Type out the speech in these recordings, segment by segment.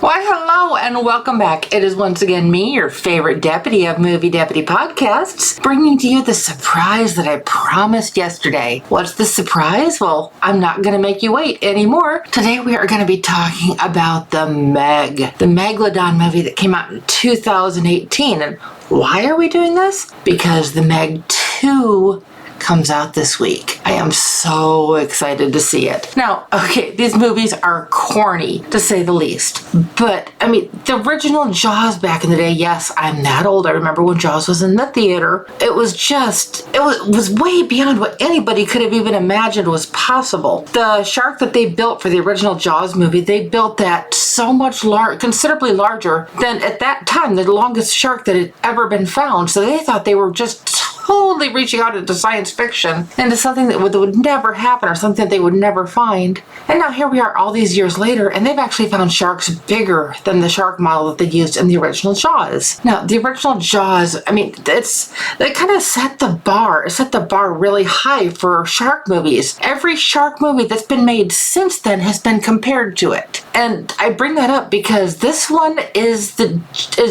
Why, hello and welcome back. It is once again me, your favorite deputy of Movie Deputy Podcasts, bringing to you the surprise that I promised yesterday. What's the surprise? Well, I'm not going to make you wait anymore. Today we are going to be talking about the Megalodon movie that came out in 2018. And why are we doing this? Because the Meg 2 comes out this week. I am so excited to see it. Now, okay, these movies are corny, to say the least. But, I mean, the original Jaws back in the day, yes, I'm that old. I remember when Jaws was in the theater. It was way beyond what anybody could have even imagined was possible. The shark that they built for the original Jaws movie, they built that so much considerably larger than, at that time, the longest shark that had ever been found. So they thought they were just totally reaching out into science fiction, into something that would never happen or something that they would never find. And now here we are all these years later, and they've actually found sharks bigger than the shark model that they used in the original Jaws. Now, the original Jaws, I mean, they kind of set the bar really high for shark movies. Every shark movie that's been made since then has been compared to it. And I bring that up because this one is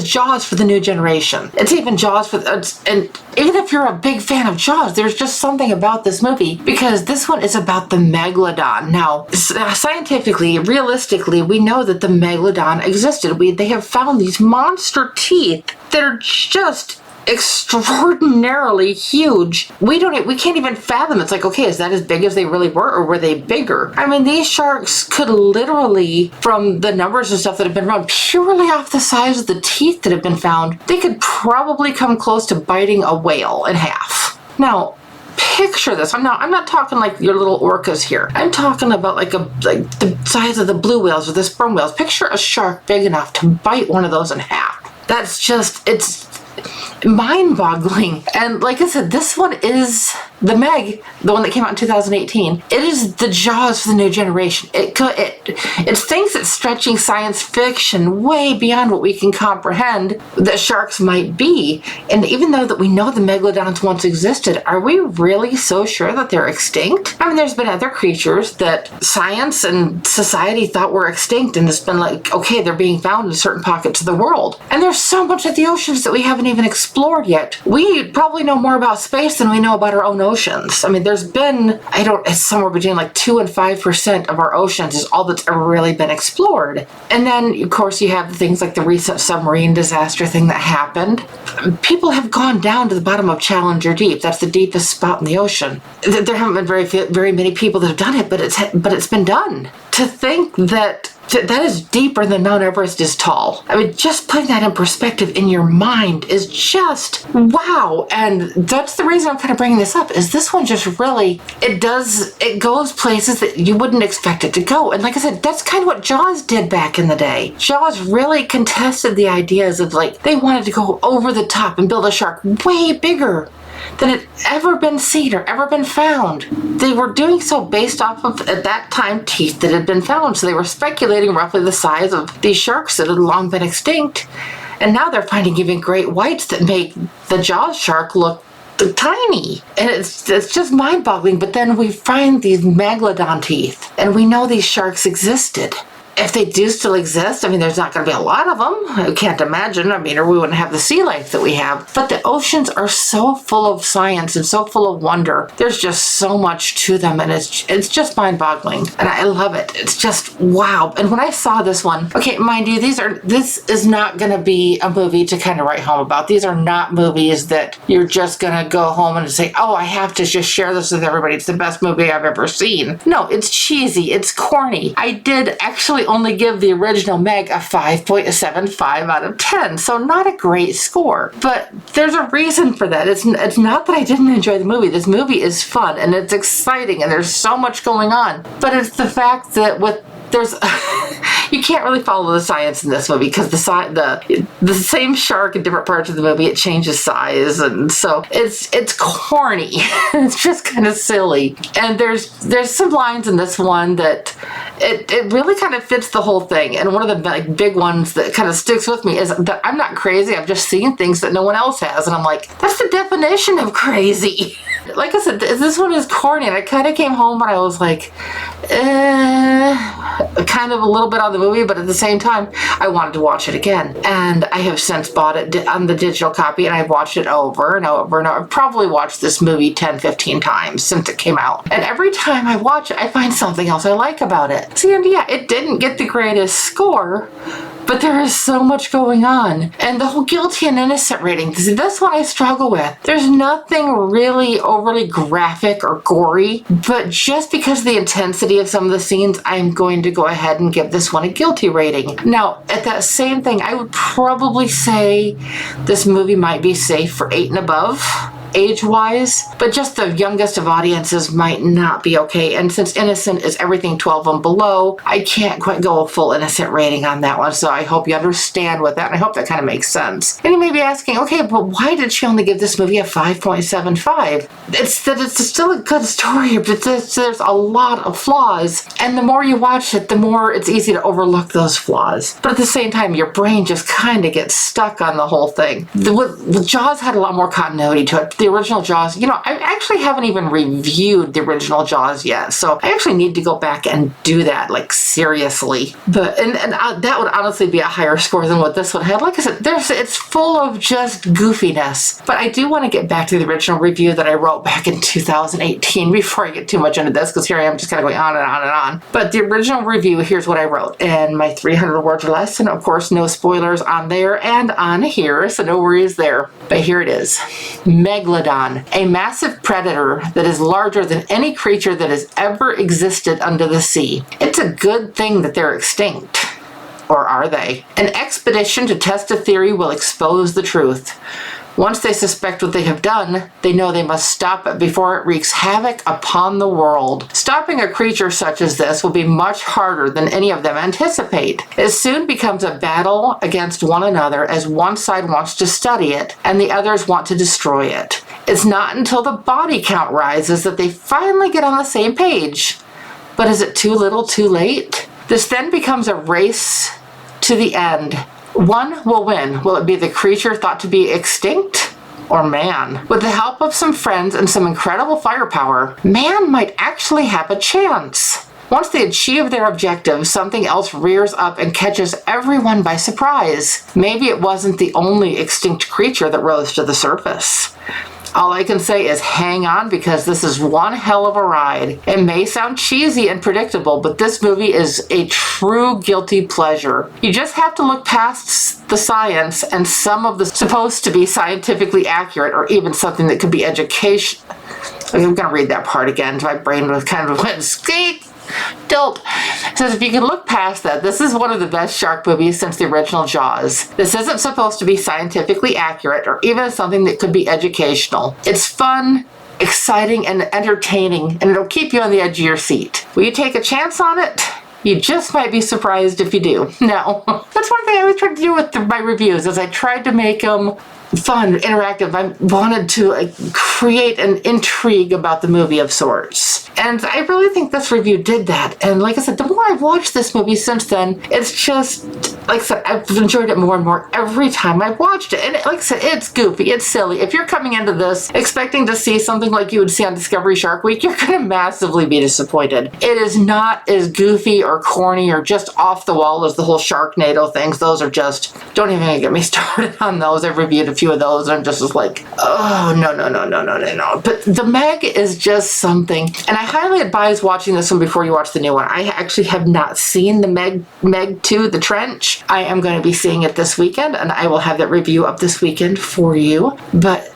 Jaws for the new generation. It's even Jaws and even if you're a big fan of Jaws, there's just something about this movie because this one is about the Megalodon. Now, scientifically, realistically, we know that the Megalodon existed. They have found these monster teeth that are just extraordinarily huge. We can't even fathom. It's like, okay, is that as big as they really were, or were they bigger? I mean, these sharks could literally, from the numbers and stuff that have been run, purely off the size of the teeth that have been found, they could probably come close to biting a whale in half. Now, picture this. I'm not talking like your little orcas here. I'm talking about like the size of the blue whales or the sperm whales. Picture a shark big enough to bite one of those in half. That's just, it's mind-boggling. And like I said, this one is the Meg, the one that came out in 2018. It is the Jaws for the new generation. It's things that's stretching science fiction way beyond what we can comprehend that sharks might be. And even though that we know the Megalodons once existed, are we really so sure that they're extinct? I mean, there's been other creatures that science and society thought were extinct, and it's been like, okay, they're being found in certain pockets of the world. And there's so much of the oceans that we haven't even explored yet. We probably know more about space than we know about our own oceans. I mean, there's been, it's somewhere between like 2 and 5% of our oceans is all that's ever really been explored. And then, of course, you have things like the recent submarine disaster thing that happened. People have gone down to the bottom of Challenger Deep. That's the deepest spot in the ocean. There haven't been very many people that have done it, but it's been done. To think that is deeper than Mount Everest is tall. I mean, just putting that in perspective in your mind is just wow. And that's the reason I'm kind of bringing this up, is this one just really, it goes places that you wouldn't expect it to go. And like I said, that's kind of what Jaws did back in the day. Jaws really contested the ideas of, like, they wanted to go over the top and build a shark way bigger than had ever been seen or ever been found. They were doing so based off of, at that time, teeth that had been found. So they were speculating roughly the size of these sharks that had long been extinct. And now they're finding even great whites that make the Jaws shark look tiny. And it's just mind-boggling. But then we find these Megalodon teeth, and we know these sharks existed. If they do still exist, I mean, there's not going to be a lot of them. I can't imagine. I mean, or we wouldn't have the sea life that we have. But the oceans are so full of science and so full of wonder. There's just so much to them, and it's just mind-boggling. And I love it. It's just wow. And when I saw this one, okay, mind you, this is not going to be a movie to kind of write home about. These are not movies that you're just going to go home and say, oh, I have to just share this with everybody. It's the best movie I've ever seen. No, it's cheesy. It's corny. I did actually only give the original Meg a 5.75 out of 10, so not a great score. But there's a reason for that. It's not that I didn't enjoy the movie. This movie is fun and it's exciting and there's so much going on. But it's the fact that you can't really follow the science in this movie because the same shark in different parts of the movie, it changes size, and so it's corny. It's just kind of silly. And there's some lines in this one that it really kind of fits the whole thing. And one of the big ones that kind of sticks with me is that I'm not crazy. I've just seen things that no one else has, and I'm like, that's the definition of crazy. Like I said, this one is corny, and I kind of came home and I was like, kind of a little bit on the movie, but at the same time, I wanted to watch it again. And I have since bought it on the digital copy, and I've watched it over and over and over. I've probably watched this movie 10, 15 times since it came out. And every time I watch it, I find something else I like about it. See, and yeah, it didn't get the greatest score, but there is so much going on. And the whole guilty and innocent rating, this one I struggle with. There's nothing really overly graphic or gory, but just because of the intensity of some of the scenes, I'm going to go ahead and give this one a guilty rating. Now, at that same thing, I would probably say this movie might be safe for 8 and above, age-wise, but just the youngest of audiences might not be okay. And since innocent is everything 12 and below, I can't quite go a full innocent rating on that one. So I hope you understand with that, and I hope that kind of makes sense. And you may be asking, okay, but why did she only give this movie a 5.75? It's still a good story, but there's a lot of flaws. And the more you watch it, the more it's easy to overlook those flaws. But at the same time, your brain just kind of gets stuck on the whole thing. The Jaws had a lot more continuity to it. The original Jaws, I actually haven't even reviewed the original Jaws yet, so I actually need to go back and do that, like, seriously. But and that would honestly be a higher score than what this one had. Like I said, it's full of just goofiness. But I do want to get back to the original review that I wrote back in 2018 before I get too much into this, because here I am just kind of going on and on and on. But the original review, here's what I wrote in my 300 words or less, and of course no spoilers on there and on here, so no worries there. But here it is. Megalodon, a massive predator that is larger than any creature that has ever existed under the sea. It's a good thing that they're extinct. Or are they? An expedition to test a theory will expose the truth. Once they suspect what they have done, they know they must stop it before it wreaks havoc upon the world. Stopping a creature such as this will be much harder than any of them anticipate. It soon becomes a battle against one another, as one side wants to study it and the others want to destroy it. It's not until the body count rises that they finally get on the same page. But is it too little too late? This then becomes a race to the end. One will win. Will it be the creature thought to be extinct? Or man? With the help of some friends and some incredible firepower, man might actually have a chance. Once they achieve their objective, something else rears up and catches everyone by surprise. Maybe it wasn't the only extinct creature that rose to the surface. All I can say is hang on, because this is one hell of a ride. It may sound cheesy and predictable, but this movie is a true guilty pleasure. You just have to look past the science and some of the supposed to be scientifically accurate, or even something that could be education. I'm going to read that part again. My brain was kind of went skeet. Dope. It says if you can look past that, this is one of the best shark movies since the original Jaws. This isn't supposed to be scientifically accurate or even something that could be educational. It's fun, exciting, and entertaining, and it'll keep you on the edge of your seat. Will you take a chance on it? You just might be surprised if you do. Now, that's one thing I always tried to do with my reviews, is I tried to make them fun, interactive. I wanted to create an intrigue about the movie of sorts. And I really think this review did that. And like I said, the more I've watched this movie since then, it's just, like I said, I've enjoyed it more and more every time I've watched it. And like I said, it's goofy, it's silly. If you're coming into this expecting to see something like you would see on Discovery Shark Week, you're going to massively be disappointed. It is not as goofy or corny or just off the wall as the whole Sharknado things. Those are just, don't even get me started on those. I've reviewed a few of those and I'm just like, oh, no. But the Meg is just something. And I highly advise watching this one before you watch the new one. I actually have not seen the Meg 2, The Trench. I am going to be seeing it this weekend, and I will have that review up this weekend for you. But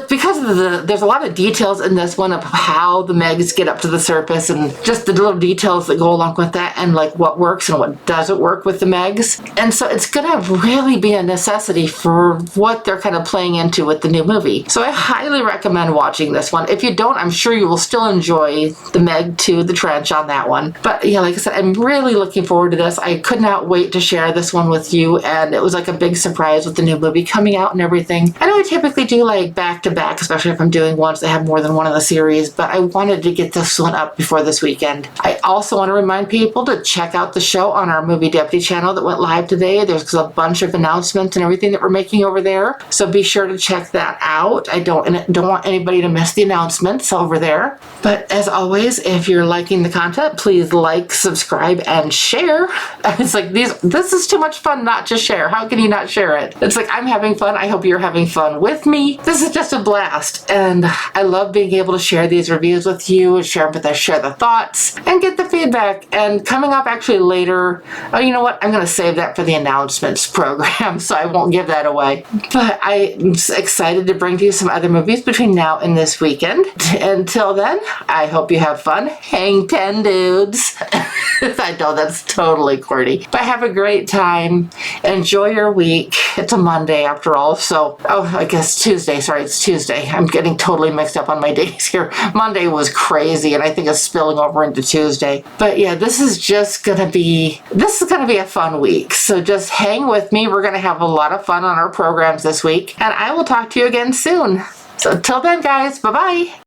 because of there's a lot of details in this one of how the Megs get up to the surface, and just the little details that go along with that, and like what works and what doesn't work with the Megs. And so it's gonna really be a necessity for what they're kind of playing into with the new movie. So I highly recommend watching this one. If you don't, I'm sure you will still enjoy the Meg 2, The Trench on that one. But yeah, like I said, I'm really looking forward to this. I could not wait to share this one with you, and it was like a big surprise with the new movie coming out and everything. I know I typically do like back to back, especially if I'm doing ones that have more than one in the series, but I wanted to get this one up before this weekend. I also want to remind people to check out the show on our Movie Deputy channel that went live today. There's a bunch of announcements and everything that we're making over there, so be sure to check that out. I don't want anybody to miss the announcements over there. But as always, if you're liking the content, please like, subscribe, and share. It's like this is too much fun not to share. How can you not share it? It's like I'm having fun. I hope you're having fun with me. This is just a blast, and I love being able to share these reviews with you, share the thoughts, and get the feedback. And coming up actually later, oh, you know what? I'm going to save that for the announcements program, so I won't give that away. But I'm excited to bring to you some other movies between now and this weekend. Until then, I hope you have fun. Hang 10 dudes. I know that's totally corny, but have a great time. Enjoy your week. It's a Monday after all, so, I guess Tuesday. Sorry, it's Tuesday. I'm getting totally mixed up on my days here. Monday was crazy, and I think it's spilling over into Tuesday. But yeah, this is gonna be a fun week. So just hang with me. We're gonna have a lot of fun on our programs this week, and I will talk to you again soon. So till then, guys, bye-bye.